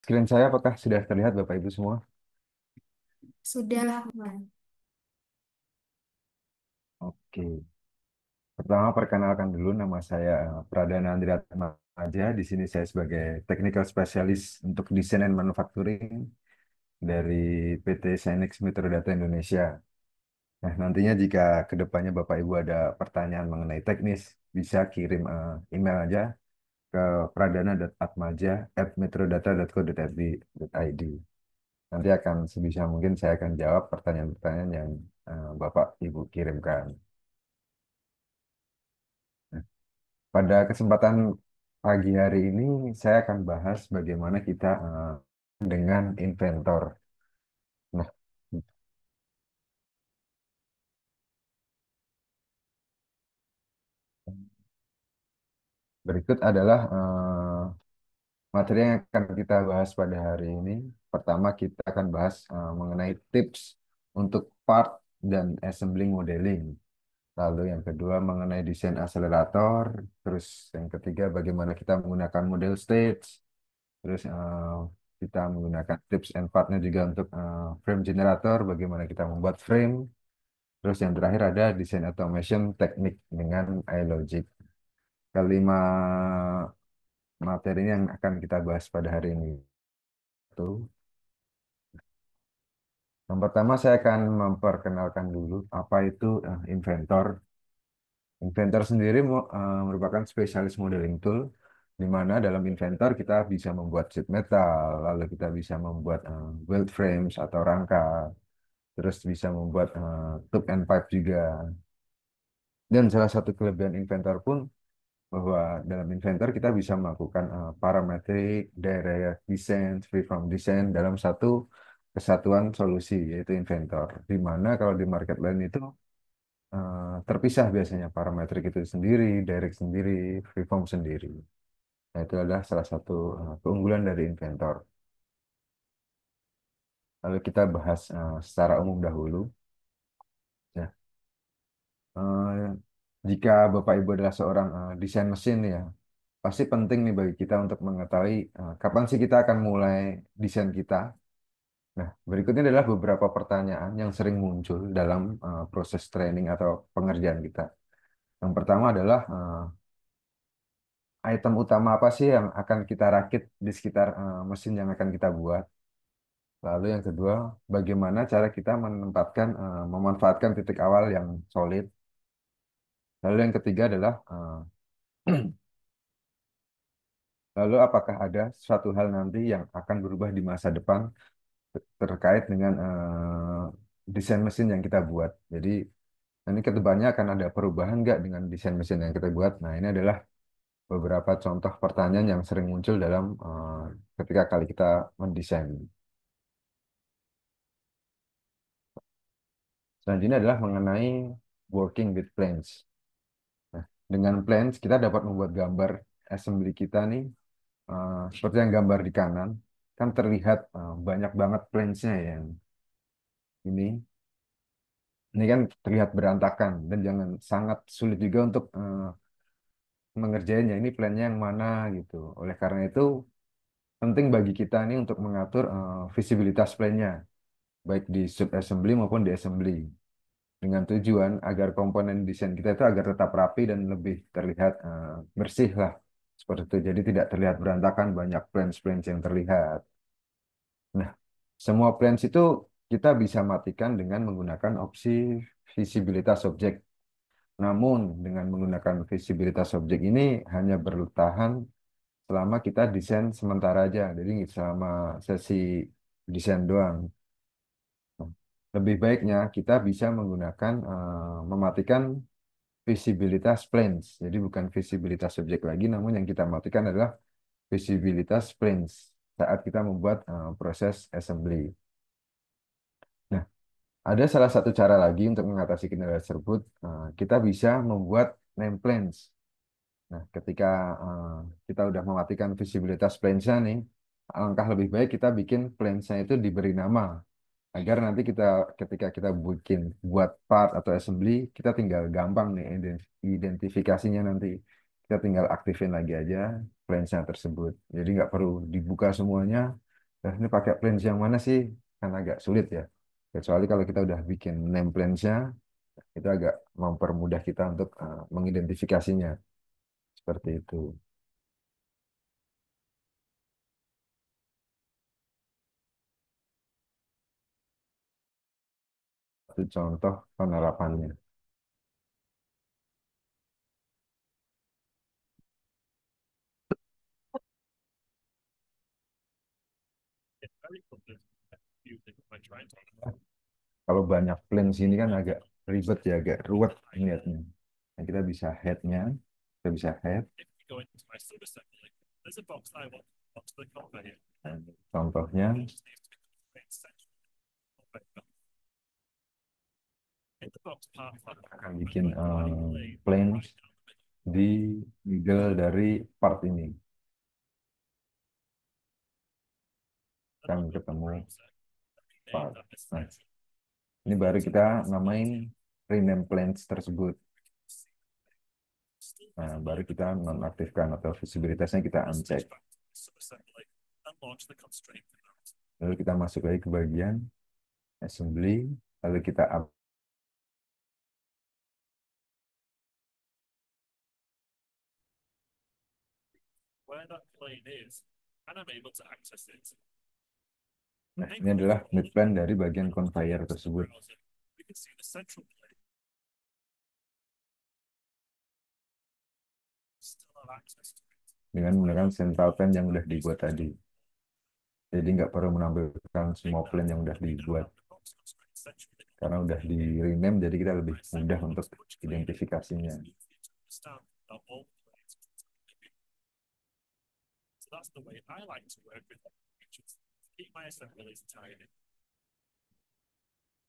Screen saya apakah sudah terlihat Bapak Ibu semua? Sudah, Oke. Pertama perkenalkan dulu nama saya Pradana Andriatmaja. Di sini saya sebagai Technical Specialist untuk Desain and Manufacturing dari PT Synix Metrodata Indonesia. Nah, nantinya jika kedepannya Bapak Ibu ada pertanyaan mengenai teknis, bisa kirim email aja ke pradana.atmaja@metrodata.co.id. Nanti akan sebisa mungkin saya akan jawab pertanyaan-pertanyaan yang Bapak Ibu kirimkan. Nah, pada kesempatan pagi hari ini saya akan bahas bagaimana kita dengan inventor. Nah, berikut adalah materi yang akan kita bahas pada hari ini. Pertama, kita akan bahas mengenai tips untuk part dan assembly modeling. Lalu yang kedua mengenai desain akselerator. Terus yang ketiga bagaimana kita menggunakan model stage. Terus kita menggunakan tips and partnya juga untuk frame generator, bagaimana kita membuat frame. Terus yang terakhir ada desain automation teknik dengan iLogic. Kelima materi ini yang akan kita bahas pada hari ini. Itu. Yang pertama saya akan memperkenalkan dulu apa itu inventor. Inventor sendiri merupakan spesialis modeling tool di mana dalam Inventor kita bisa membuat sheet metal, lalu kita bisa membuat weld frames atau rangka, terus bisa membuat tube and pipe juga. Dan salah satu kelebihan Inventor pun bahwa dalam Inventor kita bisa melakukan parametric, direct design, freeform design dalam satu kesatuan solusi yaitu Inventor. Di mana kalau di market lain itu terpisah biasanya parametrik itu sendiri, direct sendiri, freeform sendiri. Nah, itu adalah salah satu keunggulan dari Inventor. Lalu kita bahas secara umum dahulu. Ya, eh, jika Bapak Ibu adalah seorang desain mesin ya, pasti penting nih bagi kita untuk mengetahui kapan sih kita akan mulai desain kita. Nah, berikutnya adalah beberapa pertanyaan yang sering muncul dalam proses training atau pengerjaan kita. Yang pertama adalah item utama apa sih yang akan kita rakit di sekitar mesin yang akan kita buat. Lalu yang kedua, bagaimana cara kita memanfaatkan titik awal yang solid. Lalu yang ketiga adalah, lalu apakah ada suatu hal nanti yang akan berubah di masa depan terkait dengan desain mesin yang kita buat. Jadi nanti kedepannya akan ada perubahan nggak dengan desain mesin yang kita buat. Nah, ini adalah beberapa contoh pertanyaan yang sering muncul dalam ketika kali kita mendesain. Selanjutnya adalah mengenai working with planes. Nah, dengan planes kita dapat membuat gambar assembly kita nih seperti yang gambar di kanan. Kan terlihat banyak banget planes-nya ya. Ini ini kan terlihat berantakan dan jangan sangat sulit juga untuk mengerjainnya. Ini plan-nya yang mana gitu. Oleh karena itu penting bagi kita nih untuk mengatur visibilitas plan-nya baik di sub assembly maupun di assembly. Dengan tujuan agar komponen desain kita itu agar tetap rapi dan lebih terlihat bersih lah seperti itu. Jadi tidak terlihat berantakan banyak plans-plans yang terlihat. Nah, semua plans itu kita bisa matikan dengan menggunakan opsi visibilitas objek. Namun dengan menggunakan visibilitas objek ini hanya bertahan selama kita desain sementara aja. Jadi selama sesi desain doang. Lebih baiknya kita bisa menggunakan mematikan visibilitas planes. Jadi bukan visibilitas subjek lagi, namun yang kita matikan adalah visibilitas planes saat kita membuat proses assembly. Nah, ada salah satu cara lagi untuk mengatasi kendala tersebut. Kita bisa membuat name planes. Nah, ketika eh, kita udah mematikan visibilitas planes-nya nih, alangkah lebih baik kita bikin planes-nya itu diberi nama agar nanti kita ketika kita bikin buat part atau assembly kita tinggal gampang nih identifikasinya nanti kita tinggal aktifin lagi aja plansnya tersebut jadi nggak perlu dibuka semuanya Nah, ini pakai planes yang mana sih? Kan agak sulit ya. Kecuali kalau kita udah bikin name planes-nya, itu agak mempermudah kita untuk mengidentifikasinya. Seperti itu. Itu contoh penerapannya. Kalau banyak planes ini kan agak ribet ya, agak ruwet niatnya. Nah, kita bisa head-nya, kita bisa head. Nah, contohnya akan bikin planes di middle dari part ini. Kan ketemu part. Nah, ini baru kita namain rename planes tersebut. Nah, baru kita nonaktifkan atau visibilitasnya kita uncheck. Lalu kita masuk lagi ke bagian assembly, lalu kita up. Nah, ini adalah midplan dari bagian conveyor tersebut. Dengan menggunakan central plan yang sudah dibuat tadi. Jadi nggak perlu menampilkan semua plan yang sudah dibuat. Karena udah di rename, jadi kita lebih mudah untuk identifikasinya.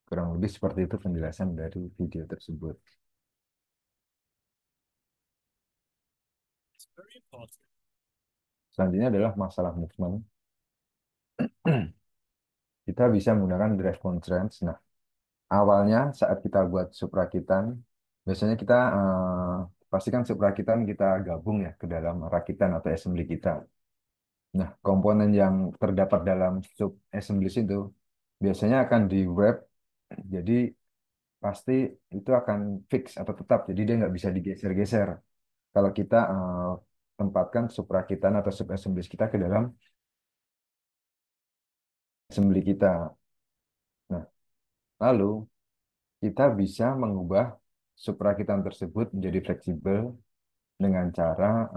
Kurang lebih seperti itu penjelasan dari video tersebut. Selanjutnya adalah masalah movement. Kita bisa menggunakan drive constraints. Nah, awalnya saat kita buat subrakitan, biasanya kita pastikan subrakitan kita gabung ya ke dalam rakitan atau assembly kita. Nah, komponen yang terdapat dalam sub assembly itu biasanya akan di wrap, jadi pasti itu akan fix atau tetap, jadi dia nggak bisa digeser-geser. Kalau kita tempatkan subrakitan atau sub assembly kita ke dalam assembly kita. Nah, lalu kita bisa mengubah suprakitan tersebut menjadi fleksibel dengan cara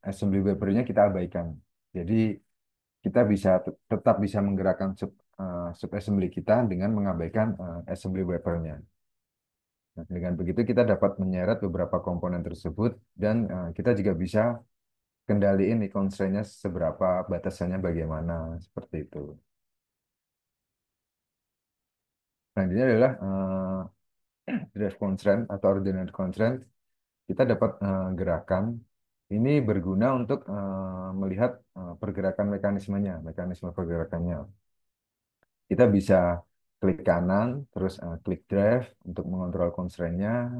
assembly wipernya kita abaikan. Jadi kita bisa tetap bisa menggerakkan sub assembly kita dengan mengabaikan assembly wipernya. Nah, dengan begitu kita dapat menyeret beberapa komponen tersebut dan kita juga bisa kendaliin nih constraint-nya seberapa batasannya bagaimana seperti itu. Selanjutnya adalah drive constraint atau ordinary constraint. Kita dapat gerakan. Ini berguna untuk melihat pergerakan mekanismenya, mekanisme pergerakannya. Kita bisa klik kanan, terus klik drive untuk mengontrol constraint-nya.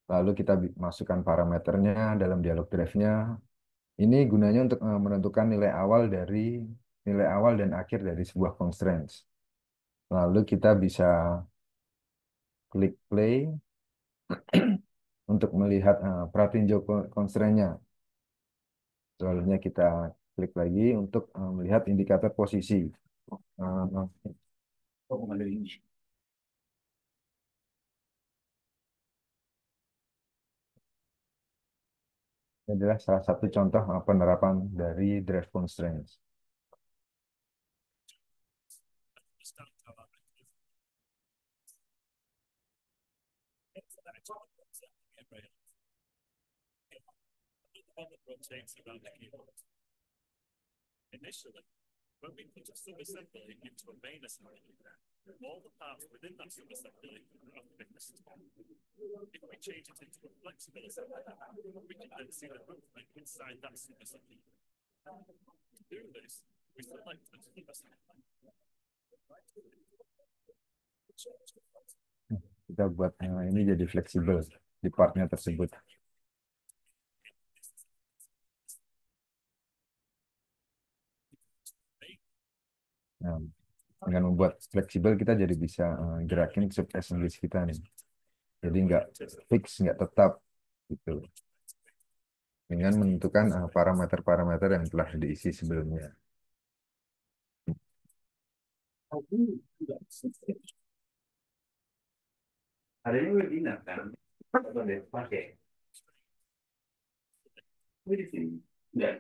Lalu kita masukkan parameternya dalam dialog drive-nya. Ini gunanya untuk menentukan nilai awal dan akhir dari sebuah constraints. Lalu kita bisa klik play untuk melihat pratinjau constraint-nya. Selanjutnya kita klik lagi untuk melihat indikator posisi. Uh, ini adalah salah satu contoh penerapan dari drive constraints. Kita buat ini jadi fleksibel di partnya tersebut. Nah, dengan membuat fleksibel kita jadi bisa gerakin sub assembly kita nih. Jadi nggak fix, nggak tetap gitu. Dengan menentukan parameter-parameter yang telah diisi sebelumnya. Ada yang webinar kan? Apa deh, pakai. Ini di sini. Nggak.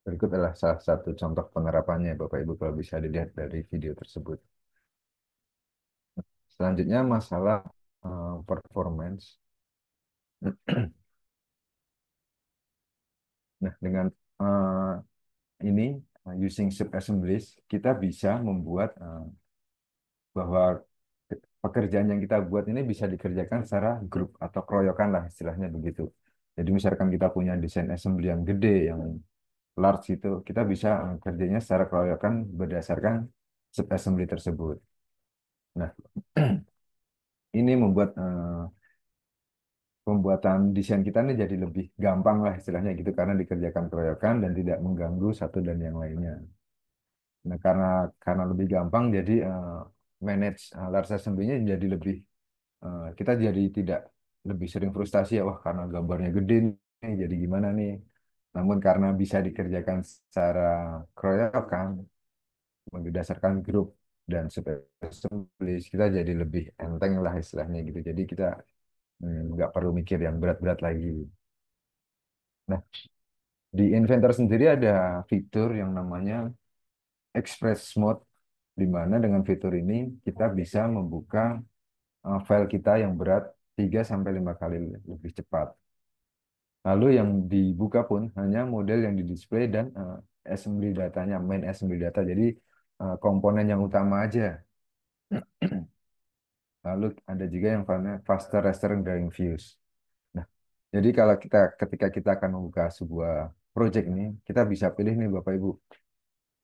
Berikut adalah salah satu contoh penerapannya, Bapak Ibu, kalau bisa dilihat dari video tersebut. Selanjutnya masalah performance. Nah, dengan eh, ini using sub assemblies, kita bisa membuat bahwa pekerjaan yang kita buat ini bisa dikerjakan secara grup atau keroyokan lah istilahnya begitu. Jadi misalkan kita punya desain assembly yang gede, yang large itu, kita bisa kerjanya secara keroyokan berdasarkan sub assembly tersebut. Nah, ini membuat pembuatan desain kita ini jadi lebih gampang lah istilahnya gitu karena dikerjakan keroyokan dan tidak mengganggu satu dan yang lainnya. Nah, karena lebih gampang jadi manage large assembly-nya jadi lebih kita jadi tidak lebih sering frustasi ya wah karena gambarnya gede nih jadi gimana nih. Namun karena bisa dikerjakan secara keroyokan berdasarkan grup dan assembly kita jadi lebih enteng lah istilahnya gitu. Jadi kita nggak perlu mikir yang berat-berat lagi. Nah, di Inventor sendiri ada fitur yang namanya Express Mode, di mana dengan fitur ini kita bisa membuka file kita yang berat 3 sampai 5 kali lebih cepat. Lalu yang dibuka pun hanya model yang di-display dan assembly datanya, main assembly data. Jadi komponen yang utama aja. Lalu ada juga yang faster raster drawing views. Nah, jadi kalau ketika kita akan membuka sebuah project ini, kita bisa pilih nih Bapak Ibu.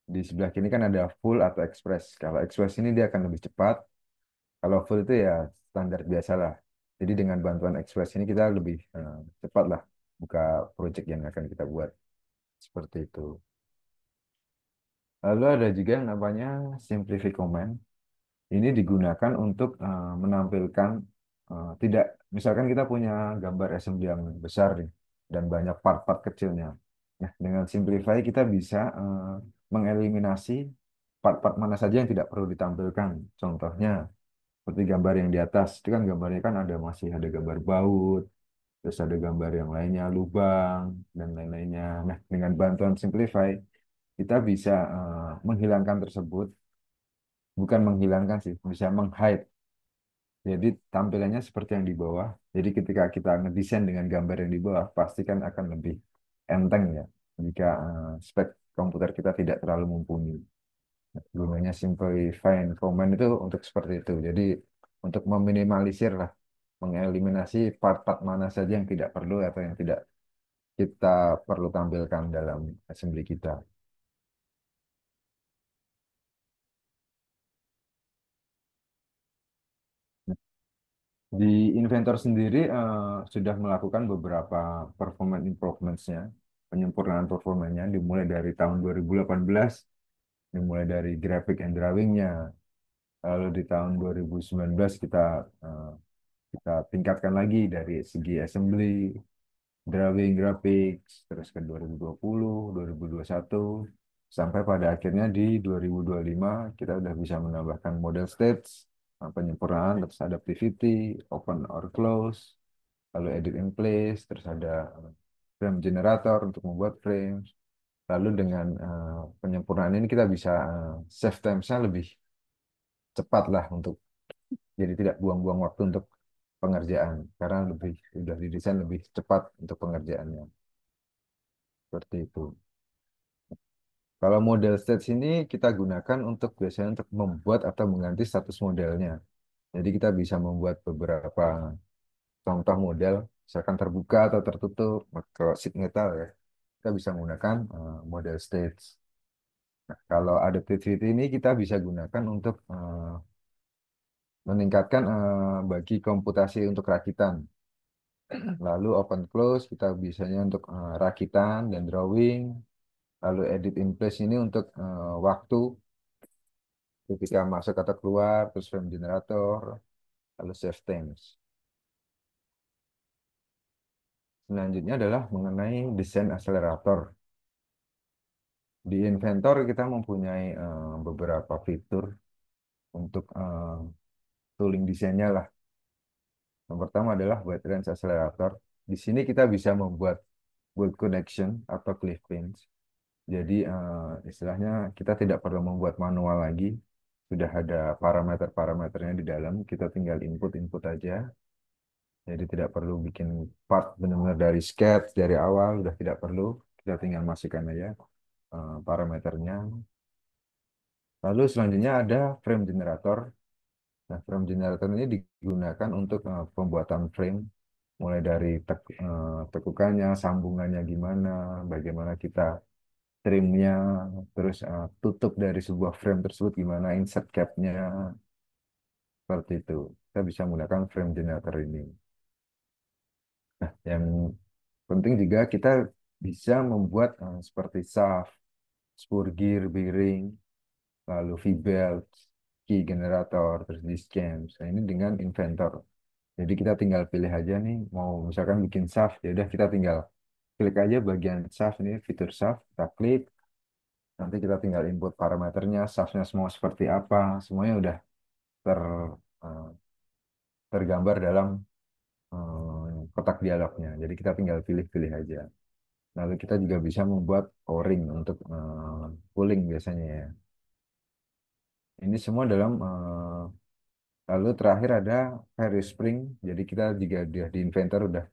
Di sebelah kiri kan ada full atau express. Kalau express ini dia akan lebih cepat. Kalau full itu ya standar biasa lah. Jadi dengan bantuan express ini kita lebih cepat lah buka project yang akan kita buat. Seperti itu. Lalu ada juga yang namanya simplify command. Ini digunakan untuk menampilkan tidak, misalkan kita punya gambar assembly yang besar nih, dan banyak part-part kecilnya. Nah, dengan simplify kita bisa mengeliminasi part-part mana saja yang tidak perlu ditampilkan. Contohnya seperti gambar yang di atas, itu kan gambarnya kan masih ada gambar baut, terus ada gambar yang lainnya lubang dan lain-lainnya. Nah, dengan bantuan simplify kita bisa menghilangkan tersebut, bukan menghilangkan sih, bisa menghide. Jadi tampilannya seperti yang di bawah. Jadi ketika kita ngedesain dengan gambar yang di bawah, pasti kan akan lebih enteng ya. Jika spek komputer kita tidak terlalu mumpuni. Gunanya simplify command itu untuk seperti itu. Jadi untuk meminimalisir lah, mengeliminasi part-part mana saja yang tidak perlu atau yang tidak kita perlu tampilkan dalam assembly kita. Di Inventor sendiri sudah melakukan beberapa performance improvements-nya, penyempurnaan performanya dimulai dari tahun 2018, dimulai dari graphic and drawing-nya. Lalu di tahun 2019 eh, kita tingkatkan lagi dari segi assembly, drawing, graphics, terus ke 2020, 2021, sampai pada akhirnya di 2025 kita udah bisa menambahkan model states, penyempurnaan, terus adaptivity, open or close, lalu edit in place, terus ada frame generator untuk membuat frames. Lalu dengan penyempurnaan ini kita bisa save time-nya lebih cepat lah untuk jadi tidak buang-buang waktu untuk pengerjaan karena lebih sudah didesain lebih cepat untuk pengerjaannya. seperti itu. Kalau model stage ini kita gunakan untuk biasanya untuk membuat atau mengganti status modelnya. Jadi kita bisa membuat beberapa contoh model, misalkan terbuka atau tertutup. Kalau sheet metal ya, kita bisa menggunakan model stage. Nah, kalau adaptivity ini kita bisa gunakan untuk meningkatkan bagi komputasi untuk rakitan. Lalu open close kita bisanya untuk rakitan dan drawing. Lalu edit in place ini untuk waktu ketika masuk atau keluar, terus frame generator, lalu save times. Selanjutnya adalah mengenai desain akselerator. Di Inventor kita mempunyai beberapa fitur untuk tooling desainnya lah. Yang pertama adalah wide range accelerator. Di sini kita bisa membuat weld connection atau cliff pinch. Jadi istilahnya kita tidak perlu membuat manual lagi. Sudah ada parameter-parameternya di dalam. Kita tinggal input-input aja. Jadi tidak perlu bikin part benar-benar dari sketch dari awal. Sudah tidak perlu. Kita tinggal masukkan aja parameternya. Lalu selanjutnya ada frame generator. Nah, frame generator ini digunakan untuk pembuatan frame, mulai dari tekukannya, sambungannya gimana, bagaimana kita trimnya, terus tutup dari sebuah frame tersebut gimana, insert capnya, seperti itu. Kita bisa menggunakan frame generator ini. Nah, yang penting juga kita bisa membuat seperti shaft, spur gear, bearing, lalu V-belt, key generator, terus disk cams. Nah, ini dengan Inventor. Jadi kita tinggal pilih aja nih, mau misalkan bikin shaft, ya udah kita tinggal klik aja bagian shaft ini, fitur shaft, kita klik, nanti kita tinggal input parameternya, shaftnya semua seperti apa, semuanya udah ter, eh, tergambar dalam kotak dialognya. Jadi kita tinggal pilih-pilih aja. Lalu kita juga bisa membuat o-ring untuk cooling biasanya ya. Ini semua dalam lalu terakhir ada various spring. Jadi kita juga di Inventor udah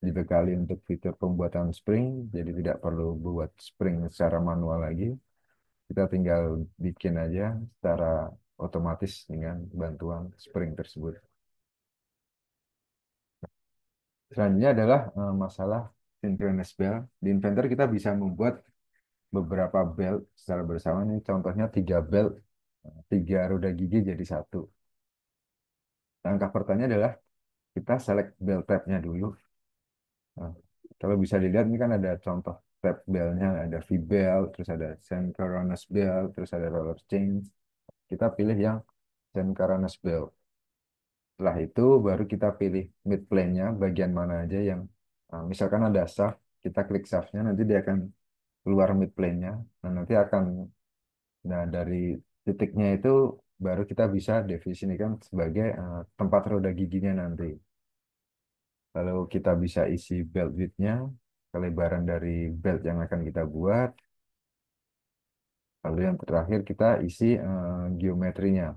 dibekali untuk fitur pembuatan spring, jadi tidak perlu buat spring secara manual lagi. Kita tinggal bikin aja secara otomatis dengan bantuan spring tersebut. Selanjutnya adalah masalah synchronous belt. Di Inventor kita bisa membuat beberapa belt secara bersamaan. Ini contohnya 3 belt, 3 roda gigi jadi satu. Langkah pertama adalah kita select belt tab-nya dulu. Nah, kalau bisa dilihat ini kan ada contoh tab belnya, ada V-belt, terus ada synchronous belt, terus ada roller change. Kita pilih yang synchronous belt. Setelah itu baru kita pilih mid plane-nya, bagian mana aja yang misalkan ada shaft, kita klik shaft-nya, nanti dia akan keluar mid plane-nya. Nah, nanti akan dari titiknya itu baru kita bisa definisikan sebagai tempat roda giginya nanti. Lalu kita bisa isi belt width-nya, kelebaran dari belt yang akan kita buat. Lalu yang terakhir kita isi geometrinya,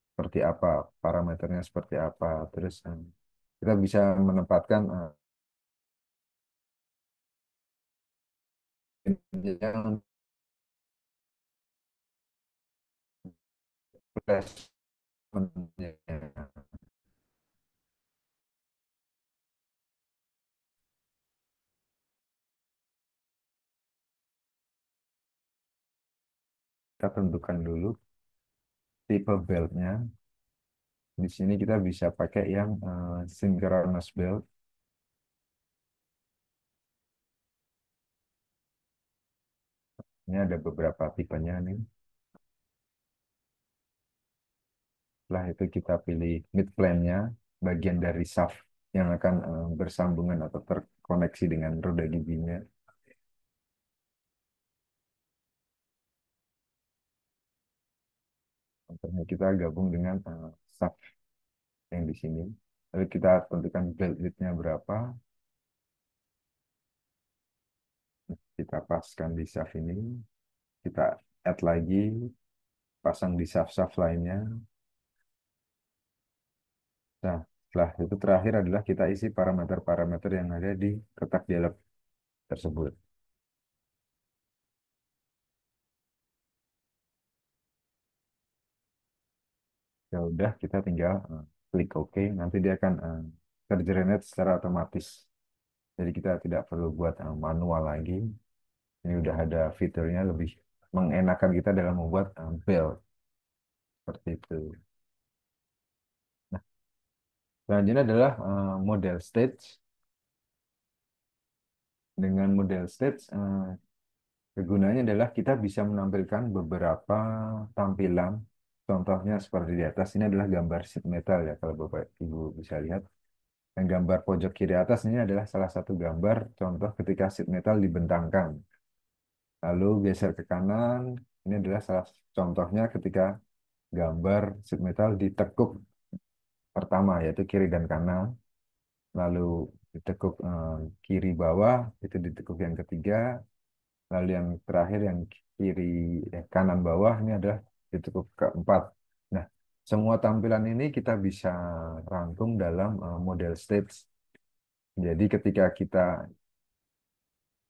seperti apa, parameternya seperti apa. Terus kita bisa menempatkan yang placement-nya. Kita tentukan dulu tipe beltnya. Di sini kita bisa pakai yang synchronous belt. Ini ada beberapa tipenya nih. Setelah itu kita pilih mid plane-nya, bagian dari shaft yang akan bersambungan atau terkoneksi dengan roda giginya. Contohnya kita gabung dengan shaft yang di sini. Lalu kita tentukan belt width-nya berapa. Kita paskan di shaft ini. Kita add lagi, pasang di shaft-shaft lainnya. Nah, setelah itu terakhir adalah kita isi parameter-parameter yang ada di kotak dialog tersebut. Ya udah, kita tinggal klik OK, nanti dia akan tergenerate secara otomatis. Jadi kita tidak perlu buat manual lagi. Ini udah ada fiturnya lebih mengenakan kita dalam membuat build seperti itu. Nah, selanjutnya adalah model stage. Dengan model stage, kegunaannya adalah kita bisa menampilkan beberapa tampilan. Contohnya seperti di atas ini adalah gambar sheet metal ya, kalau Bapak Ibu bisa lihat. Yang gambar pojok kiri atas ini adalah salah satu gambar contoh ketika sheet metal dibentangkan. Lalu geser ke kanan, ini adalah salah contohnya ketika gambar sheet metal ditekuk pertama, yaitu kiri dan kanan. Lalu ditekuk kiri bawah, itu ditekuk yang ketiga. Lalu yang terakhir yang kiri kanan bawah ini adalah ditekuk keempat. Nah, semua tampilan ini kita bisa rangkum dalam model stage. Jadi ketika kita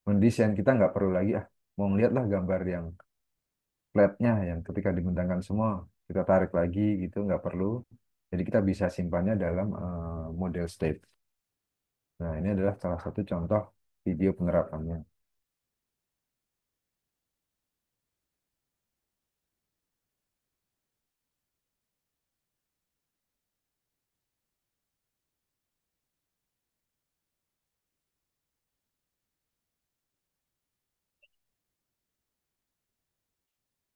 mendesain, kita nggak perlu lagi mau melihatlah gambar yang flatnya yang ketika dibentangkan semua kita tarik lagi gitu, nggak perlu. Jadi kita bisa simpannya dalam model state. Nah, ini adalah salah satu contoh video penerapannya.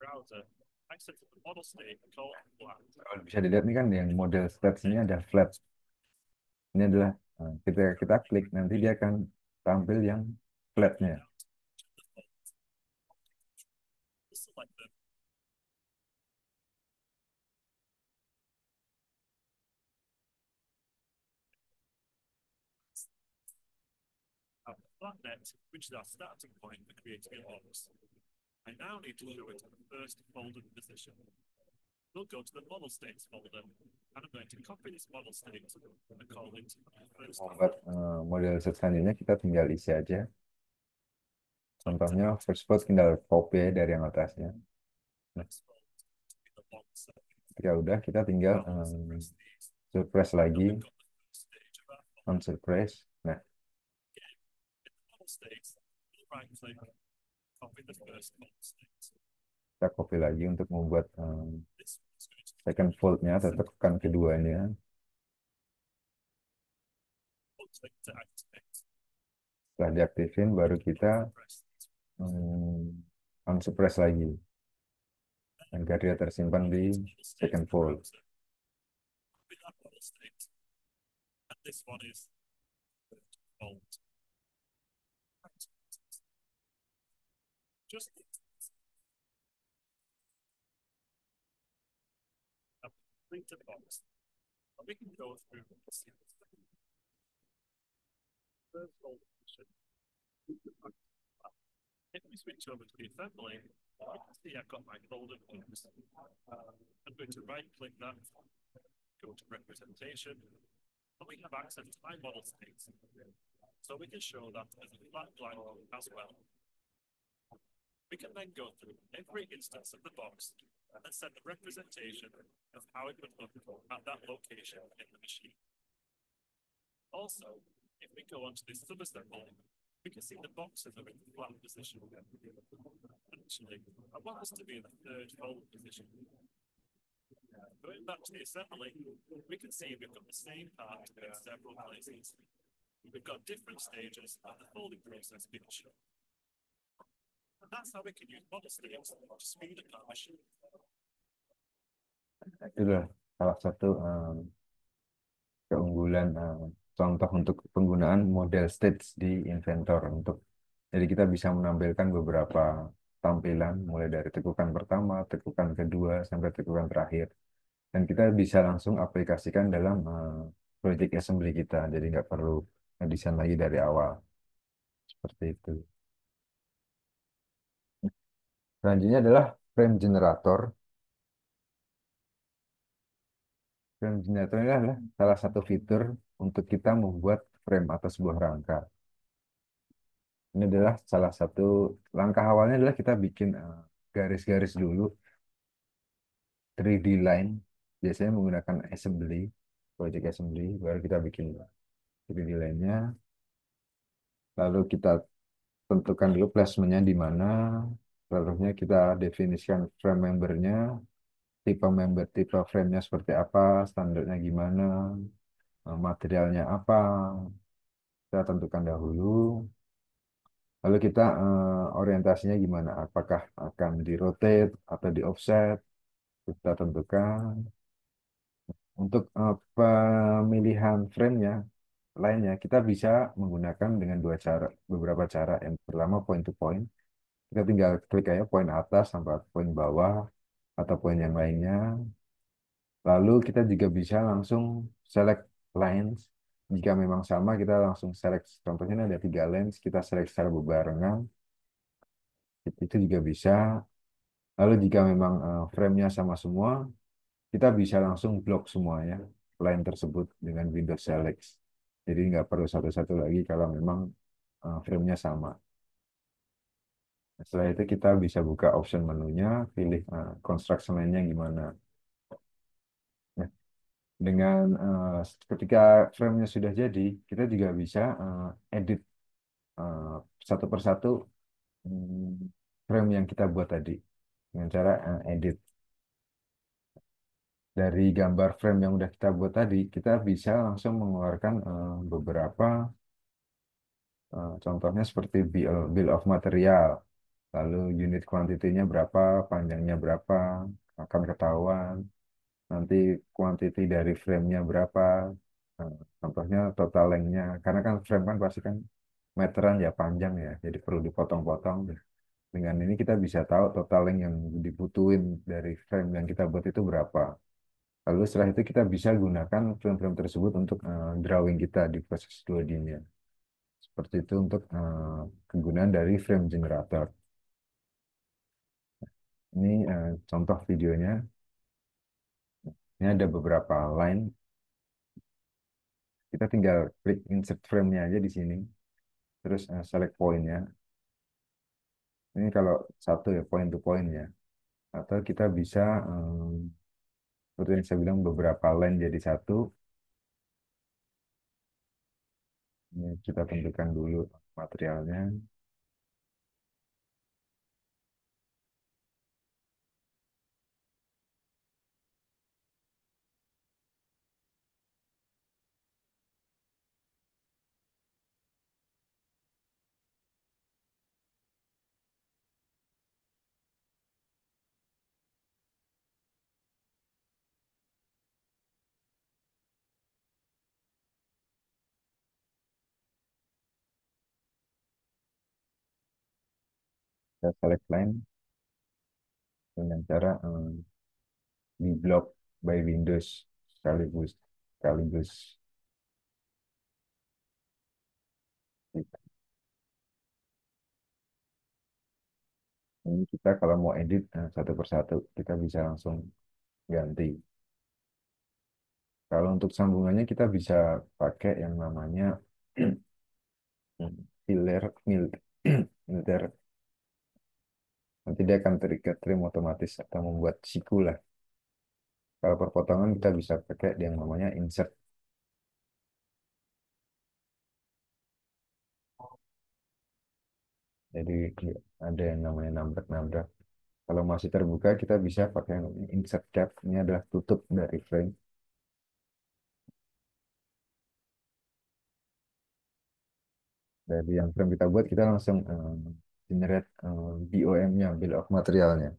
Browser. Access to the model state called flat. Kalau bisa dilihat nih kan yang model stats ini ada flat. Ini adalah ketika kita klik nanti dia akan tampil yang flatnya. Select them. Have the flat net, which is our starting point for creating a box. I now need to show it in the first folded position. We'll go to the model states folder, and I'm going to copy this model state and call it first. Membuat model set selanjutnya kita tinggal isi aja. Contohnya first spot tinggal copy dari yang atasnya. Nah, ketika udah kita tinggal surprise lagi, on surprise. Nah, kita copy lagi untuk membuat second fold-nya atau tekukan keduanya. Setelah diaktifin baru kita unsuppress lagi agar dia tersimpan di second fold. This one is fold. Just complete the box. We can go through this. First fold position. If we switch over to the assembly, you can see I've got my folded box. I'm going to right click that, go to representation, and we have access to my model states. So we can show that as a flat blank as well. We can then go through every instance of the box and set the representation of how it would look at that location in the machine. Also, if we go onto this subassembly, we can see the boxes are in the flat position. Actually, I want this to be in the third fold position. Going back to the assembly, we can see we've got the same part in several places. We've got different stages of the folding process being shown. And that's how we can use model states to speed up our machine. Itu adalah salah satu keunggulan contoh untuk penggunaan model stage di Inventor untuk jadi kita bisa menampilkan beberapa tampilan mulai dari tekukan pertama, tekukan kedua sampai tekukan terakhir dan kita bisa langsung aplikasikan dalam project assembly kita jadi nggak perlu desain lagi dari awal seperti itu. Selanjutnya adalah frame generator. Frame generator ini adalah salah satu fitur untuk kita membuat frame atau sebuah rangka. Ini adalah salah satu langkah awalnya adalah kita bikin garis-garis dulu, 3D line biasanya menggunakan assembly, project assembly, baru kita bikin 3D line-nya, lalu kita tentukan dulu placementnya di mana, lalu kita definisikan frame membernya, tipe frame-nya seperti apa, standarnya gimana, materialnya apa, kita tentukan dahulu. Lalu kita orientasinya gimana, apakah akan di rotate atau di offset, kita tentukan. Untuk pemilihan frame-nya lainnya, kita bisa menggunakan dengan beberapa cara. Yang pertama point to point, kita tinggal klik aja poin atas sampai poin bawah atau poin yang lainnya. Lalu kita juga bisa langsung select lines. Jika memang sama, kita langsung select. Contohnya ini ada 3 lines, kita select secara berbarengan. Itu juga bisa. Lalu jika memang frame-nya sama semua, kita bisa langsung blok semuanya line tersebut dengan Windows Select. Jadi nggak perlu satu-satu lagi kalau memang frame-nya sama. Setelah itu kita bisa buka option menunya, pilih construction line-nya gimana. Nah, dengan ketika frame-nya sudah jadi, kita juga bisa edit eh, satu persatu frame yang kita buat tadi dengan cara edit. Dari gambar frame yang udah kita buat tadi, kita bisa langsung mengeluarkan beberapa contohnya seperti bill of material, lalu unit kuantitinya berapa, panjangnya berapa, akan ketahuan. Nanti quantity dari frame-nya berapa, contohnya total length-nya. Karena kan frame kan pasti kan meteran ya panjang ya, jadi perlu dipotong-potong. Dengan ini kita bisa tahu total length yang dibutuhin dari frame yang kita buat itu berapa. Lalu setelah itu kita bisa gunakan frame-frame tersebut untuk drawing kita di proses 2D-nya. Seperti itu untuk kegunaan dari frame generator. Ini contoh videonya. Ini ada beberapa line. Kita tinggal klik insert frame-nya aja di sini. Terus select point-nya. Ini kalau satu ya, point to point ya. Atau kita bisa, seperti yang saya bilang, beberapa line jadi satu. Ini kita tentukan dulu materialnya. Kita select line dengan cara di block by Windows sekaligus. Sekaligus. Ini kita kalau mau edit satu persatu, kita bisa langsung ganti. Kalau untuk sambungannya kita bisa pakai yang namanya filler filter. Nanti dia akan terikat trim otomatis atau membuat siku lah. Kalau perpotongan kita bisa pakai yang namanya insert. Jadi ada yang namanya nabrak-nabrak. Kalau masih terbuka kita bisa pakai yang namanya insert cap. Ini adalah tutup dari frame. Dari yang frame kita buat kita langsung generate BOM-nya, bill of materialnya.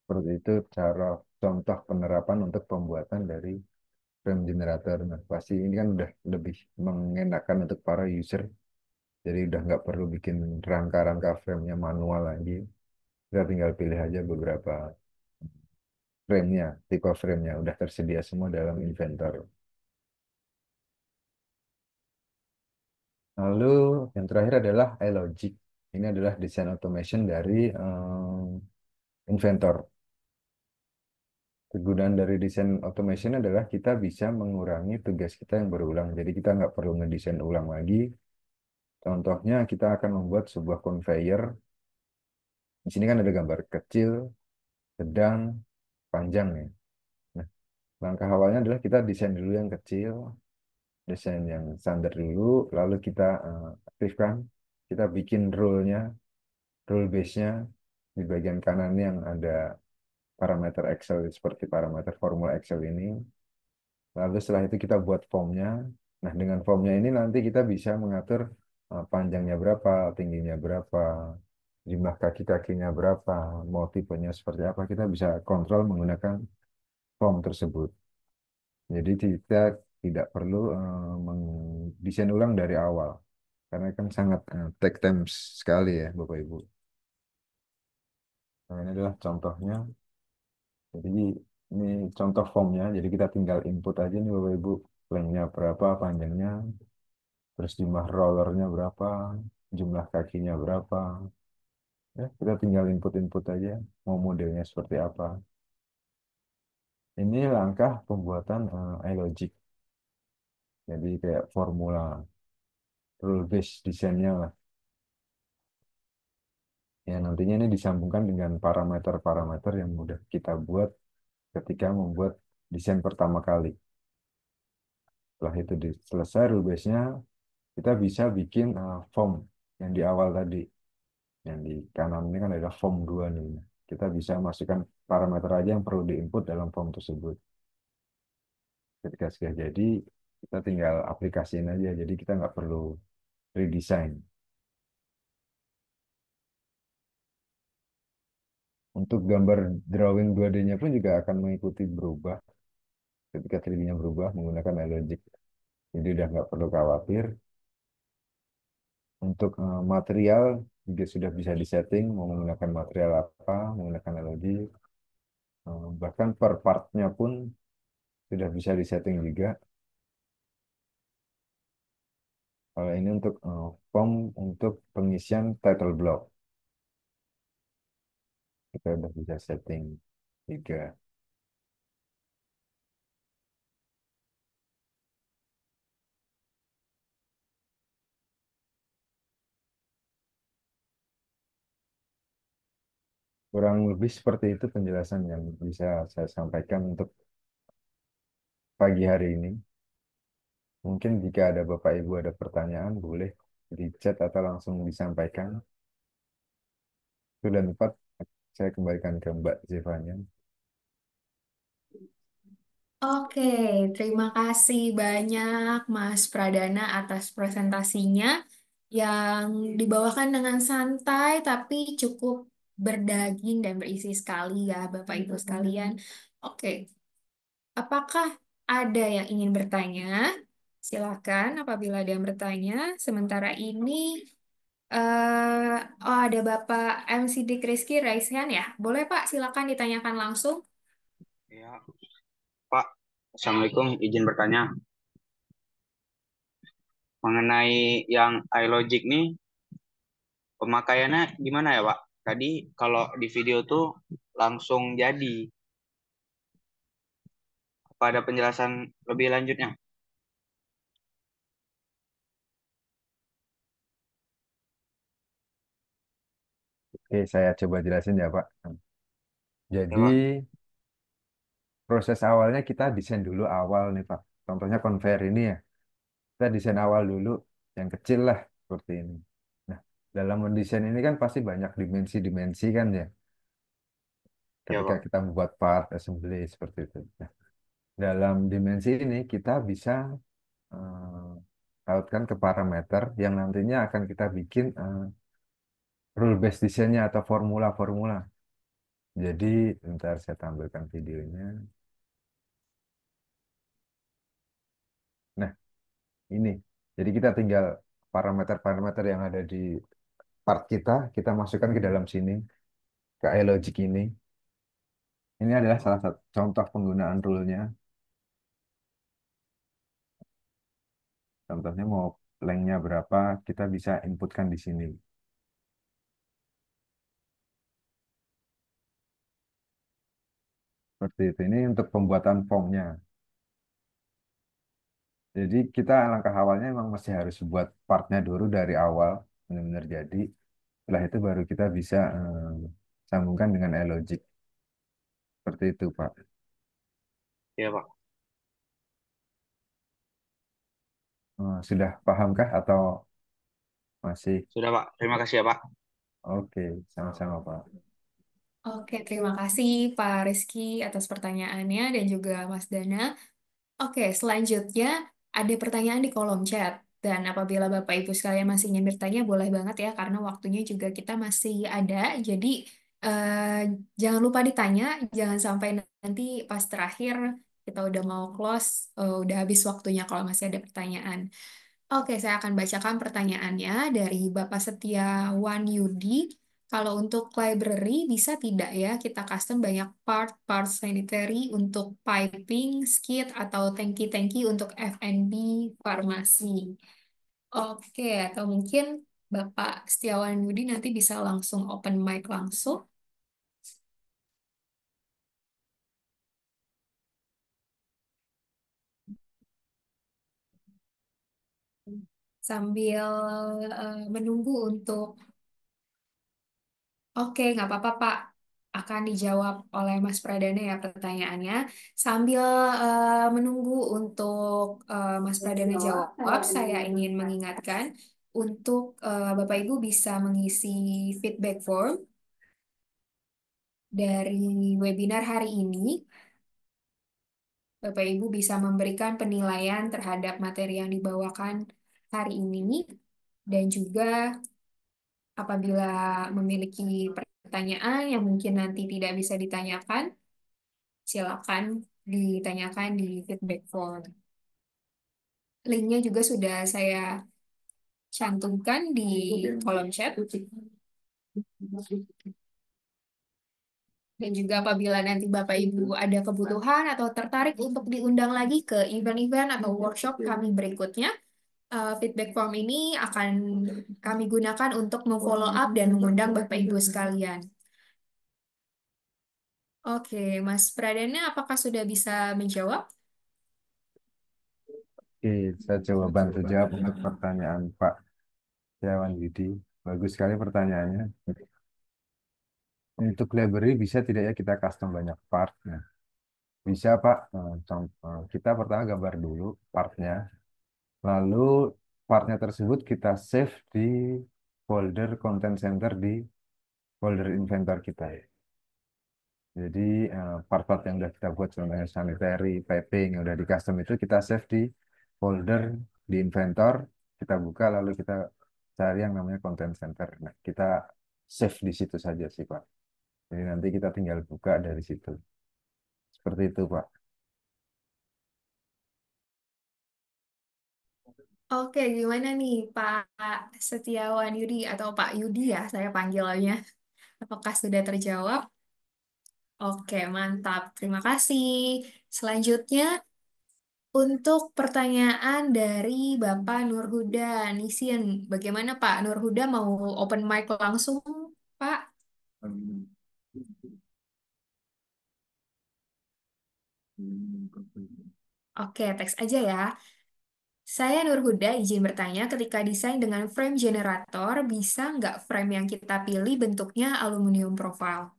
Seperti itu cara contoh penerapan untuk pembuatan dari frame generator. Nah, pasti ini kan udah lebih mengenakan untuk para user. Jadi udah nggak perlu bikin rangka-rangka frame-nya manual lagi. Kita tinggal pilih aja beberapa frame-nya, tipe frame-nya. Udah tersedia semua dalam inventor. Lalu yang terakhir adalah iLogic. Ini adalah desain automation dari inventor. Kegunaan dari desain automation adalah kita bisa mengurangi tugas kita yang berulang. Jadi kita nggak perlu ngedesain ulang lagi. Contohnya kita akan membuat sebuah conveyor. Di sini kan ada gambar kecil, sedang, panjang ya. Nah, langkah awalnya adalah kita desain dulu yang kecil, desain yang standar dulu, lalu kita aktifkan, kita bikin rule-nya, rule base-nya di bagian kanan yang ada parameter Excel seperti parameter formula Excel ini. Lalu setelah itu kita buat formnya. Nah, dengan formnya ini nanti kita bisa mengatur panjangnya berapa, tingginya berapa, jumlah kaki-kakinya berapa, mau tipenya seperti apa. Kita bisa kontrol menggunakan form tersebut. Jadi kita tidak perlu mendesain ulang dari awal. Karena kan sangat take time sekali ya, Bapak Ibu. Nah, ini adalah contohnya. Jadi ini contoh formnya. Jadi kita tinggal input aja nih Bapak Ibu. Lengthnya berapa, panjangnya, terus jumlah rollernya berapa, jumlah kakinya berapa. Ya, kita tinggal input-input aja, mau modelnya seperti apa. Ini langkah pembuatan iLogic. Jadi kayak formula, rule based desainnya lah. Ya, nantinya ini disambungkan dengan parameter-parameter yang mudah kita buat ketika membuat desain pertama kali. Setelah itu selesai rule base-nya, kita bisa bikin form yang di awal tadi. Yang di kanan ini kan ada form 2 nih. Kita bisa masukkan parameter aja yang perlu diinput dalam form tersebut. Ketika sudah jadi, kita tinggal aplikasiin aja. Jadi kita nggak perlu redesign. Untuk gambar drawing 2D-nya pun juga akan mengikuti berubah. Ketika 3D-nya berubah menggunakan iLogic. Jadi udah nggak perlu khawatir. Untuk material juga sudah bisa disetting mau menggunakan material apa, menggunakan iLogic. Bahkan per partnya pun sudah bisa disetting juga. Kalau ini untuk form untuk pengisian title block, kita udah bisa setting juga. Kurang lebih seperti itu penjelasan yang bisa saya sampaikan untuk pagi hari ini. Mungkin jika ada Bapak Ibu ada pertanyaan, boleh di chat atau langsung disampaikan. Sudah tepat, saya kembalikan ke Mbak Zevanya. Oke, terima kasih banyak Mas Pradana atas presentasinya yang dibawakan dengan santai tapi cukup berdaging dan berisi sekali ya Bapak Ibu sekalian. Oke, apakah ada yang ingin bertanya? Silakan apabila ada yang bertanya. Sementara ini, oh ada Bapak MCD Rizky raise hand ya. Boleh Pak, silakan ditanyakan langsung. Ya, Pak. Assalamualaikum, izin bertanya. Mengenai yang iLogic nih, pemakaiannya gimana ya, Pak? Tadi kalau di video tuh langsung jadi. Apa ada penjelasan lebih lanjutnya? Oke, saya coba jelasin ya Pak. Ya, Jadi Pak. proses awalnya kita desain dulu awal nih Pak. Contohnya conveyor ini ya. Kita desain awal dulu yang kecil lah seperti ini. Nah, dalam mendesain ini kan pasti banyak dimensi-dimensi kan ya. Ya, Ketika Pak. kita membuat part assembly seperti itu. Nah, dalam dimensi ini kita bisa eh, tautkan ke parameter yang nantinya akan kita bikin rule based desainnya atau formula-formula. Jadi, bentar saya tampilkan videonya. Nah, ini. Jadi kita tinggal parameter-parameter yang ada di part kita masukkan ke dalam sini, ke iLogic ini. Ini adalah salah satu contoh penggunaan rule-nya. Contohnya mau lengthnya berapa, kita bisa inputkan di sini. Seperti itu. Ini untuk pembuatan formnya. Jadi kita langkah awalnya memang masih harus buat partnya dulu dari awal benar-benar jadi. Setelah itu baru kita bisa sambungkan dengan iLogic. Seperti itu, Pak. Ya, Pak. Sudah pahamkah atau masih? Sudah, Pak. Terima kasih ya, Pak. Oke, sama-sama, Pak. Oke, terima kasih Pak Rizky atas pertanyaannya dan juga Mas Dana. Oke, selanjutnya ada pertanyaan di kolom chat. Dan apabila Bapak Ibu sekalian masih ingin bertanya, boleh banget ya, karena waktunya juga kita masih ada. Jadi, eh, jangan lupa ditanya, jangan sampai nanti pas terakhir kita udah mau close, udah habis waktunya kalau masih ada pertanyaan. Oke, saya akan bacakan pertanyaannya dari Bapak Setiawan Yudi. Kalau untuk library, bisa tidak ya kita custom banyak part-part sanitary untuk piping, skid, atau tangki-tangki untuk F&B farmasi? Oke, atau mungkin Bapak Setiawan Yudi nanti bisa langsung open mic langsung sambil menunggu untuk. Oke, nggak apa-apa, Pak. Akan dijawab oleh Mas Pradana ya pertanyaannya. Sambil menunggu untuk Mas Pradana jawab, saya ingin mengingatkan untuk Bapak Ibu bisa mengisi feedback form dari webinar hari ini. Bapak Ibu bisa memberikan penilaian terhadap materi yang dibawakan hari ini dan juga apabila memiliki pertanyaan yang mungkin nanti tidak bisa ditanyakan, silakan ditanyakan di feedback form. Linknya juga sudah saya cantumkan di kolom chat. Dan juga apabila nanti Bapak Ibu ada kebutuhan atau tertarik untuk diundang lagi ke event-event atau workshop kami berikutnya, feedback form ini akan kami gunakan untuk memfollow up dan mengundang Bapak Ibu sekalian. Oke, Mas Pradana, apakah sudah bisa menjawab? Oke, saya coba bantu jawab untuk pertanyaan Pak Setiawan Yudi. Bagus sekali pertanyaannya. Untuk library bisa tidak ya kita custom banyak part? Nah, bisa, Pak. Kita pertama gambar dulu partnya. Lalu partnya tersebut kita save di folder content center di folder inventor kita. Jadi part-part yang sudah kita buat contohnya sanitary, piping yang udah di custom itu kita save di folder di inventor, kita buka lalu kita cari yang namanya content center. Nah, kita save di situ saja sih, Pak. Jadi nanti kita tinggal buka dari situ. Seperti itu, Pak. Oke, gimana nih Pak Setiawan Yudi atau Pak Yudi ya saya panggilnya? Apakah sudah terjawab? Oke, mantap. Terima kasih. Selanjutnya, untuk pertanyaan dari Bapak Nurhuda Nisin. Bagaimana Pak Nurhuda mau open mic langsung, Pak? Oke, teks aja ya. Saya Nurhuda izin bertanya, ketika desain dengan frame generator, bisa nggak frame yang kita pilih bentuknya aluminium profile?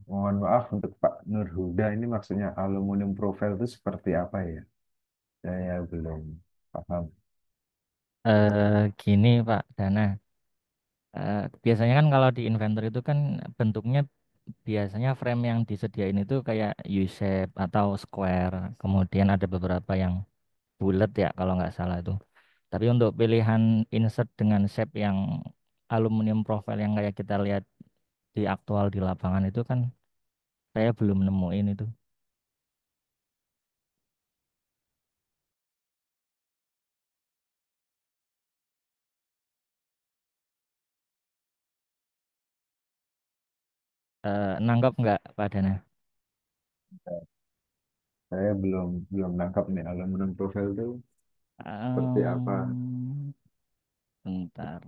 Mohon maaf untuk Pak Nurhuda ini maksudnya aluminium profile itu seperti apa ya? Saya belum paham. Gini Pak Dana, biasanya kan kalau di inventor itu kan bentuknya biasanya frame yang disediain itu kayak U-shape atau square, kemudian ada beberapa yang bulat ya kalau nggak salah itu. Tapi untuk pilihan insert dengan shape yang aluminium profile yang kayak kita lihat di aktual di lapangan itu kan saya belum nemuin itu. Nangkep nggak Pak Dana? Saya belum belum nangkap nih aluminum profile itu seperti apa. Bentar.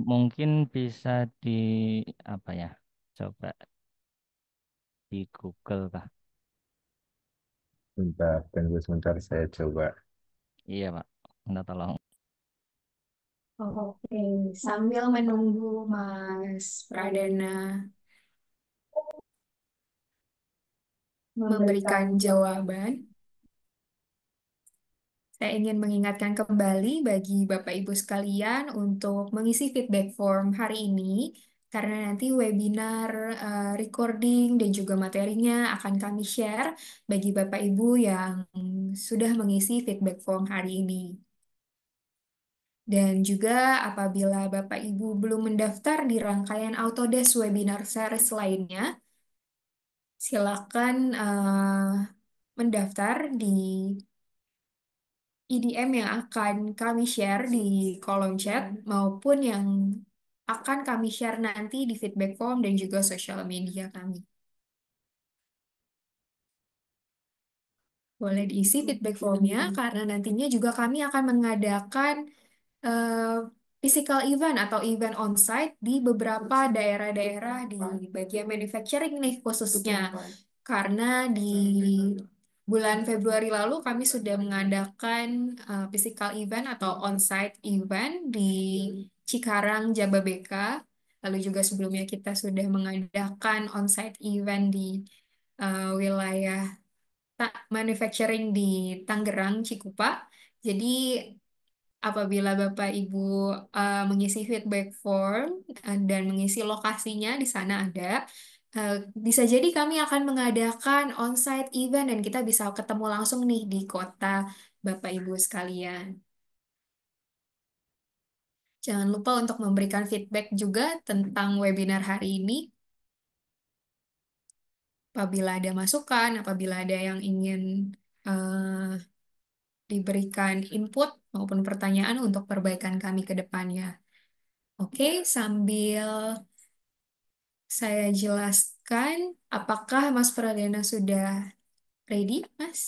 Mungkin bisa di apa ya? Coba di Google kah? Bentar, tunggu sebentar saya coba. Iya, Pak. Minta tolong. Oke, sambil menunggu Mas Pradana memberikan jawaban, saya ingin mengingatkan kembali bagi Bapak Ibu sekalian untuk mengisi feedback form hari ini, karena nanti webinar recording dan juga materinya akan kami share bagi Bapak Ibu yang sudah mengisi feedback form hari ini. Dan juga apabila Bapak Ibu belum mendaftar di rangkaian Autodesk webinar series lainnya, silakan mendaftar di IDM yang akan kami share di kolom chat maupun yang akan kami share nanti di feedback form dan juga sosial media kami. Boleh diisi feedback formnya karena nantinya juga kami akan mengadakan eh, physical event atau event on-site di beberapa daerah-daerah di bagian manufacturing nih khususnya. Karena di bulan Februari lalu kami sudah mengadakan physical event atau on-site event di Cikarang, Jababeka. Lalu juga sebelumnya kita sudah mengadakan on-site event di wilayah manufacturing di Tangerang, Cikupa. Jadi apabila Bapak Ibu mengisi feedback form dan mengisi lokasinya di sana ada, eh, bisa jadi kami akan mengadakan on-site event dan kita bisa ketemu langsung nih di kota Bapak Ibu sekalian. Jangan lupa untuk memberikan feedback juga tentang webinar hari ini. Apabila ada masukan, apabila ada yang ingin eh, diberikan input maupun pertanyaan untuk perbaikan kami ke depannya. Oke, sambil saya jelaskan, apakah Mas Pradana sudah ready, Mas?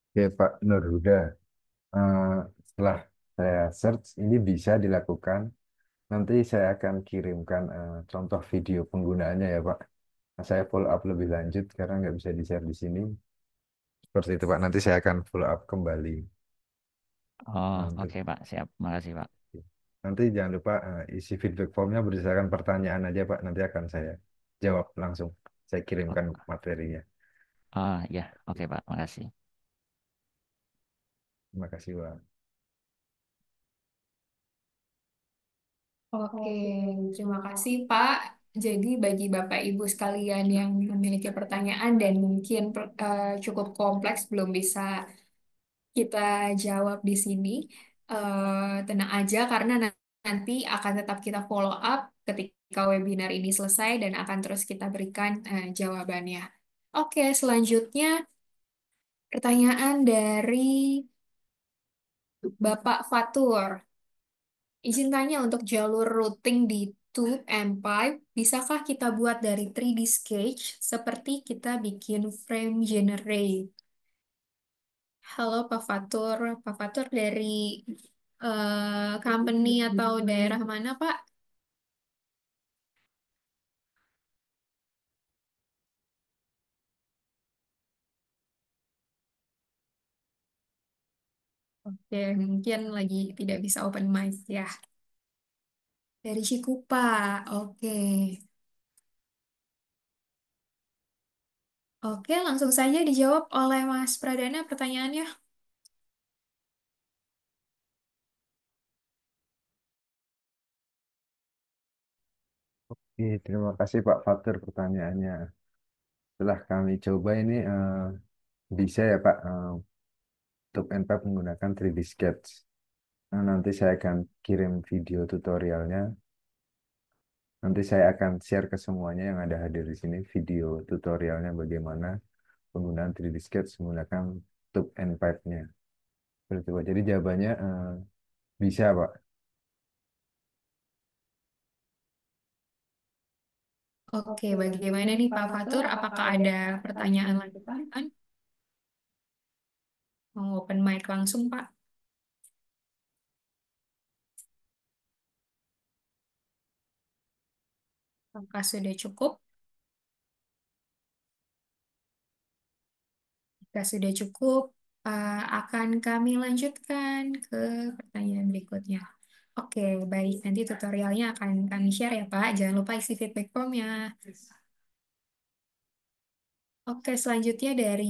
Oke, Pak Nurhuda. Eh, setelah saya search, ini bisa dilakukan. Nanti saya akan kirimkan contoh video penggunaannya ya, Pak. Nah, saya follow up lebih lanjut karena nggak bisa di-share di sini. Seperti itu, Pak. Nanti saya akan follow up kembali. Oh, Nah, untuk oke, Pak. Siap. Makasih, Pak. nanti jangan lupa isi feedback formnya berdasarkan pertanyaan aja, Pak. Nanti akan saya jawab langsung. Saya kirimkan Oh, materinya. ya. Oke, Pak. Makasih. Terima kasih, Pak. Oke, terima kasih Pak. Jadi bagi Bapak Ibu sekalian yang memiliki pertanyaan dan mungkin cukup kompleks belum bisa kita jawab di sini, tenang aja karena nanti akan tetap kita follow up ketika webinar ini selesai dan akan terus kita berikan jawabannya. Oke, selanjutnya pertanyaan dari Bapak Fatur. Izin tanya untuk jalur routing di tube and pipe, bisakah kita buat dari 3D sketch seperti kita bikin frame generate? Halo Pak Fatur, Pak Fatur dari company atau daerah mana Pak? Oke, mungkin lagi tidak bisa open mic ya. Dari Cikupa, oke. Oke, langsung saja dijawab oleh Mas Pradana pertanyaannya. Oke, terima kasih Pak Fatur pertanyaannya. Setelah kami coba ini bisa ya Pak untuk NPAP menggunakan 3D Sketch. Nah, nanti saya akan kirim video tutorialnya. Nanti saya akan share ke semuanya yang ada hadir di sini video tutorialnya bagaimana penggunaan 3D Sketch menggunakan tube and pipe-nya. Seperti itu, Pak. Jadi jawabannya bisa, Pak. Oke, bagaimana nih Pak Fatur? Apakah ada pertanyaan lanjutan? Mau open mic langsung, Pak? Apakah sudah cukup? Jika sudah cukup, akan kami lanjutkan ke pertanyaan berikutnya. Oke, baik. Nanti tutorialnya akan kami share ya, Pak. Jangan lupa isi feedback formnya. Oke, selanjutnya dari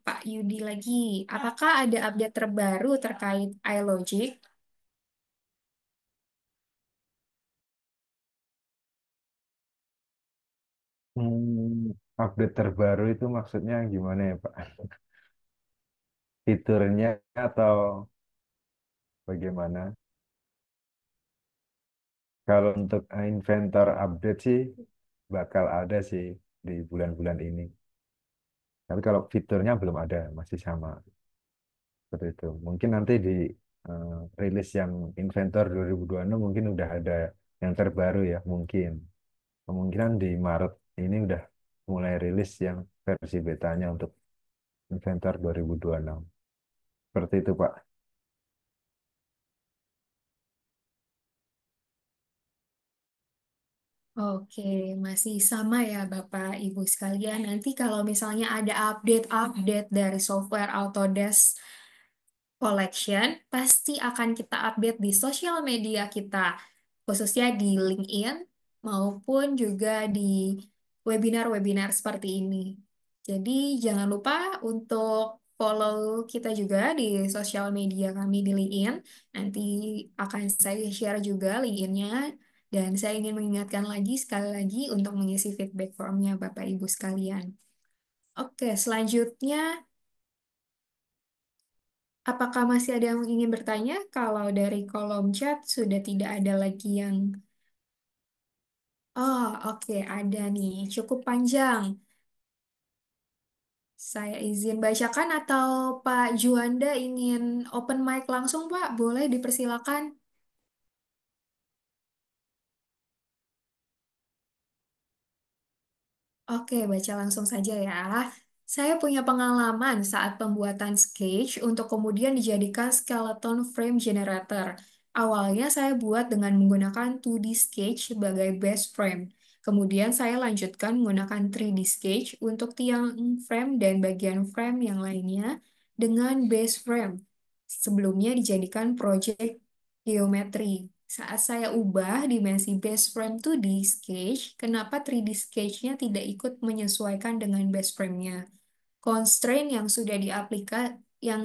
Pak Yudi lagi. Apakah ada update terbaru terkait iLogic? Update terbaru itu maksudnya gimana ya, Pak? Fiturnya atau bagaimana? Kalau untuk Inventor update sih bakal ada sih di bulan-bulan ini. Tapi kalau fiturnya belum ada, masih sama. Seperti itu. Mungkin nanti di eh, rilis yang Inventor 2026 mungkin udah ada yang terbaru ya, mungkin. Kemungkinan di Maret ini udah mulai rilis yang versi betanya untuk Inventor 2026. Seperti itu, Pak. Oke, masih sama ya Bapak Ibu sekalian. Nanti kalau misalnya ada update-update dari software Autodesk Collection, pasti akan kita update di sosial media kita, khususnya di LinkedIn maupun juga di webinar-webinar seperti ini. Jadi jangan lupa untuk follow kita juga di sosial media kami di LinkedIn. Nanti akan saya share juga LinkedIn-nya. Dan saya ingin mengingatkan lagi sekali lagi untuk mengisi feedback formnya Bapak Ibu sekalian. Oke, selanjutnya apakah masih ada yang ingin bertanya? Kalau dari kolom chat sudah tidak ada lagi yang... Oh, oke, ada nih. Cukup panjang. Saya izin bacakan atau Pak Juanda ingin open mic langsung, Pak? Boleh dipersilakan. Oke, baca langsung saja ya. Saya punya pengalaman saat pembuatan sketch untuk kemudian dijadikan skeleton frame generator. Awalnya saya buat dengan menggunakan 2D sketch sebagai base frame. Kemudian saya lanjutkan menggunakan 3D sketch untuk tiang frame dan bagian frame yang lainnya dengan base frame. Sebelumnya dijadikan project geometri. Saat saya ubah dimensi base frame 2D sketch, kenapa 3D sketch-nya tidak ikut menyesuaikan dengan base frame-nya? Constraint yang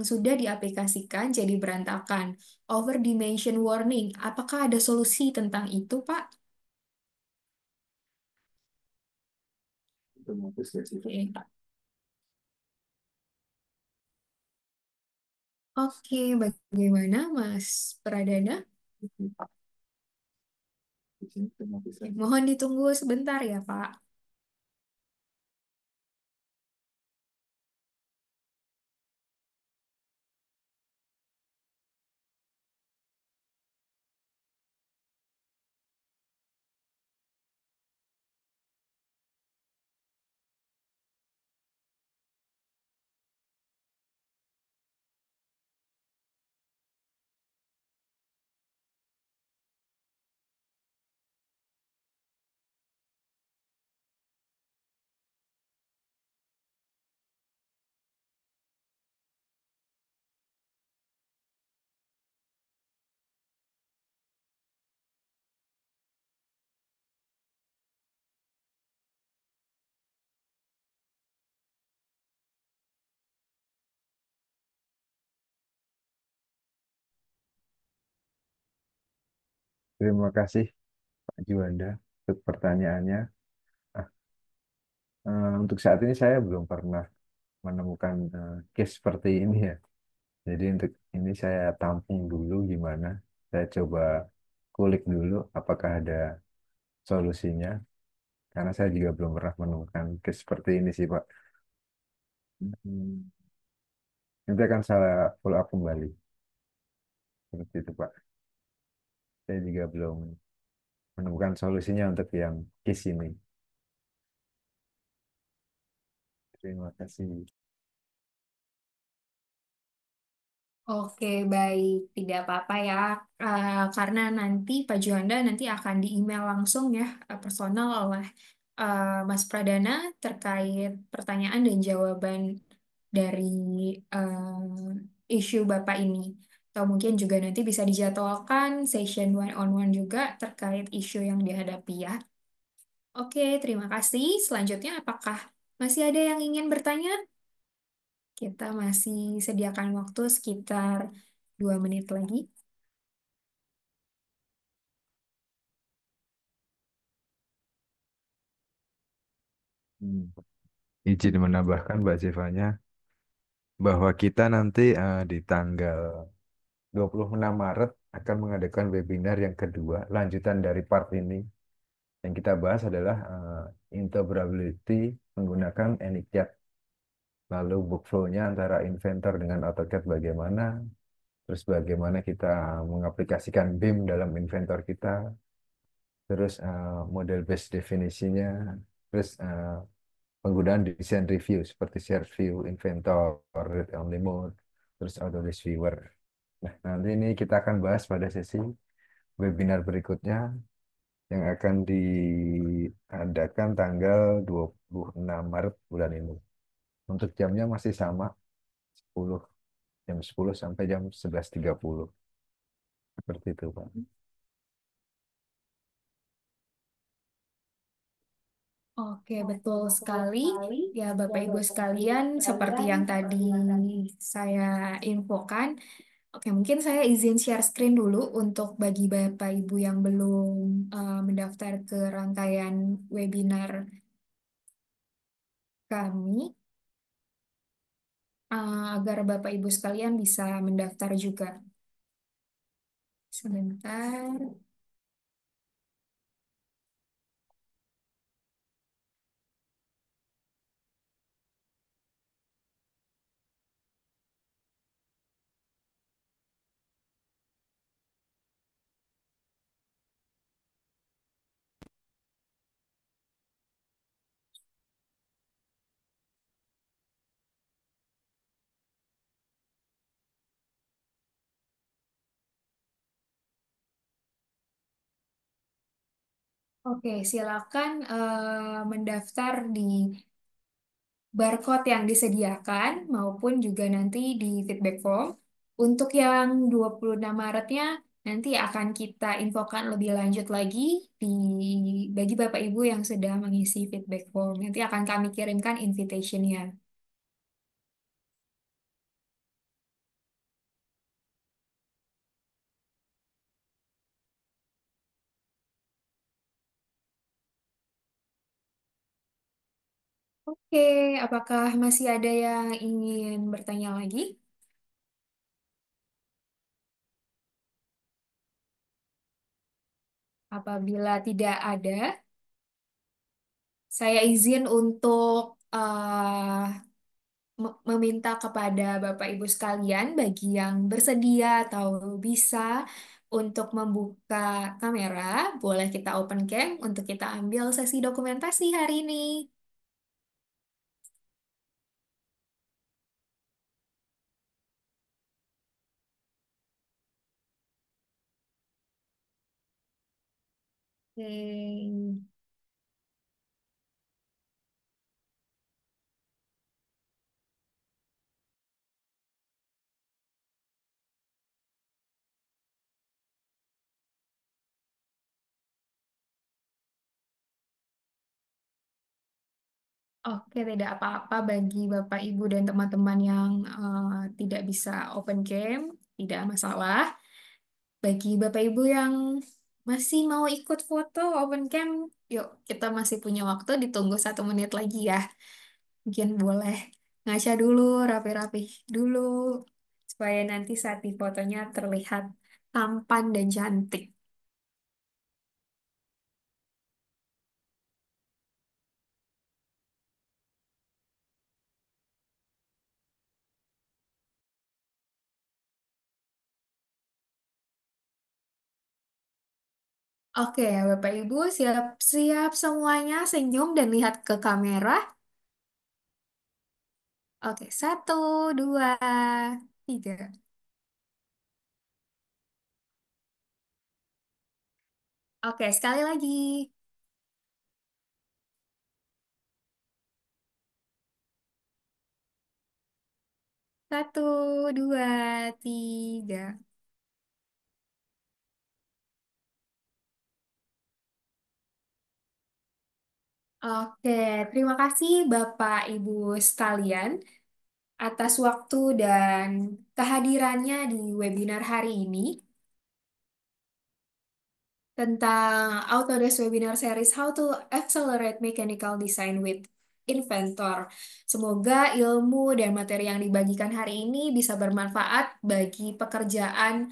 sudah diaplikasikan jadi berantakan. Over dimension warning. Apakah ada solusi tentang itu, Pak? Oke, Oke, bagaimana Mas Pradana? Mohon ditunggu sebentar ya, Pak. Terima kasih, Pak Juanda, untuk pertanyaannya. Ah, untuk saat ini saya belum pernah menemukan case seperti ini ya. Jadi untuk ini saya tampung dulu gimana. Saya coba kulik dulu apakah ada solusinya, karena saya juga belum pernah menemukan case seperti ini sih, Pak. Hmm. Nanti akan saya follow up kembali. Seperti itu, Pak. Saya juga belum menemukan solusinya untuk yang case ini. Terima kasih. Oke, baik. Tidak apa-apa ya. Karena nanti Pak Juanda nanti akan di email langsung ya, personal oleh Mas Pradana terkait pertanyaan dan jawaban dari isu Bapak ini. Atau mungkin juga nanti bisa dijadwalkan session one on one juga terkait isu yang dihadapi ya. Oke, terima kasih. Selanjutnya, apakah masih ada yang ingin bertanya? Kita masih sediakan waktu sekitar 2 menit lagi. Hmm. Izin menambahkan Mbak Zevanya bahwa kita nanti di tanggal 26 Maret akan mengadakan webinar yang kedua, lanjutan dari part ini. Yang kita bahas adalah interoperability menggunakan Anychat. Lalu workflow-nya antara Inventor dengan AutoCAD bagaimana, terus bagaimana kita mengaplikasikan BIM dalam Inventor kita, terus model based definisinya, terus penggunaan desain review seperti share view, Inventor, read only mode, terus Autodesk Viewer. Nah, nanti ini kita akan bahas pada sesi webinar berikutnya yang akan diadakan tanggal 26 Maret bulan ini. Untuk jamnya masih sama, 10, jam 10 sampai jam 11.30. Seperti itu, Pak. Oke, betul sekali. Ya, Bapak Ibu sekalian, seperti yang tadi saya infokan. Oke, mungkin saya izin share screen dulu untuk bagi Bapak Ibu yang belum mendaftar ke rangkaian webinar kami, agar Bapak Ibu sekalian bisa mendaftar juga. Sebentar. Oke, silakan mendaftar di barcode yang disediakan maupun juga nanti di feedback form. Untuk yang 26 Maretnya nanti akan kita infokan lebih lanjut lagi di bagi Bapak Ibu yang sudah mengisi feedback form. Nanti akan kami kirimkan invitation-nya. Oke, apakah masih ada yang ingin bertanya lagi? Apabila tidak ada, saya izin untuk meminta kepada Bapak Ibu sekalian bagi yang bersedia atau bisa untuk membuka kamera, boleh kita open cam untuk kita ambil sesi dokumentasi hari ini. Oke. Oke, tidak apa-apa bagi Bapak Ibu dan teman-teman yang tidak bisa open cam, tidak masalah. Bagi Bapak Ibu yang masih mau ikut foto open cam, yuk kita masih punya waktu, ditunggu 1 menit lagi ya. Mungkin boleh ngaca dulu, rapi-rapi dulu, supaya nanti saat di fotonya terlihat tampan dan cantik. Oke, Bapak Ibu siap-siap semuanya senyum dan lihat ke kamera. Oke, satu, dua, tiga. Oke, sekali lagi. Satu, dua, tiga. Oke, terima kasih Bapak Ibu sekalian atas waktu dan kehadirannya di webinar hari ini tentang Autodesk Webinar Series How to Accelerate Mechanical Design with Inventor. Semoga ilmu dan materi yang dibagikan hari ini bisa bermanfaat bagi pekerjaan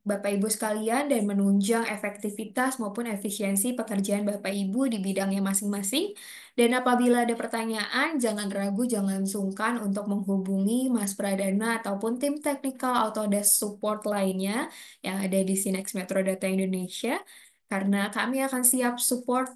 Bapak Ibu sekalian dan menunjang efektivitas maupun efisiensi pekerjaan Bapak Ibu di bidangnya masing-masing. Dan apabila ada pertanyaan, jangan ragu, jangan sungkan untuk menghubungi Mas Pradana ataupun tim technical Autodesk support lainnya yang ada di Sinex Metro Data Indonesia, karena kami akan siap support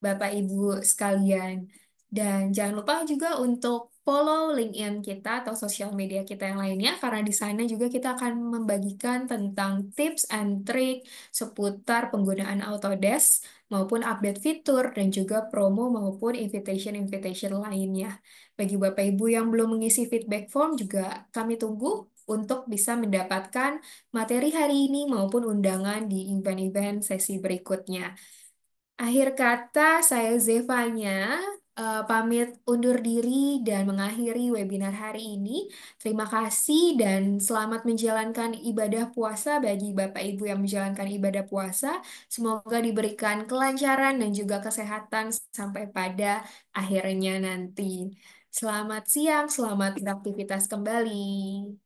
Bapak Ibu sekalian. Dan jangan lupa juga untuk follow LinkedIn kita atau sosial media kita yang lainnya, karena di sana juga kita akan membagikan tentang tips and trick seputar penggunaan Autodesk maupun update fitur dan juga promo maupun invitation-invitation lainnya. Bagi Bapak Ibu yang belum mengisi feedback form juga kami tunggu untuk bisa mendapatkan materi hari ini maupun undangan di event-event sesi berikutnya. Akhir kata, saya Zevanya pamit undur diri dan mengakhiri webinar hari ini. Terima kasih dan selamat menjalankan ibadah puasa bagi Bapak Ibu yang menjalankan ibadah puasa. Semoga diberikan kelancaran dan juga kesehatan sampai pada akhirnya nanti. Selamat siang, selamat beraktivitas kembali.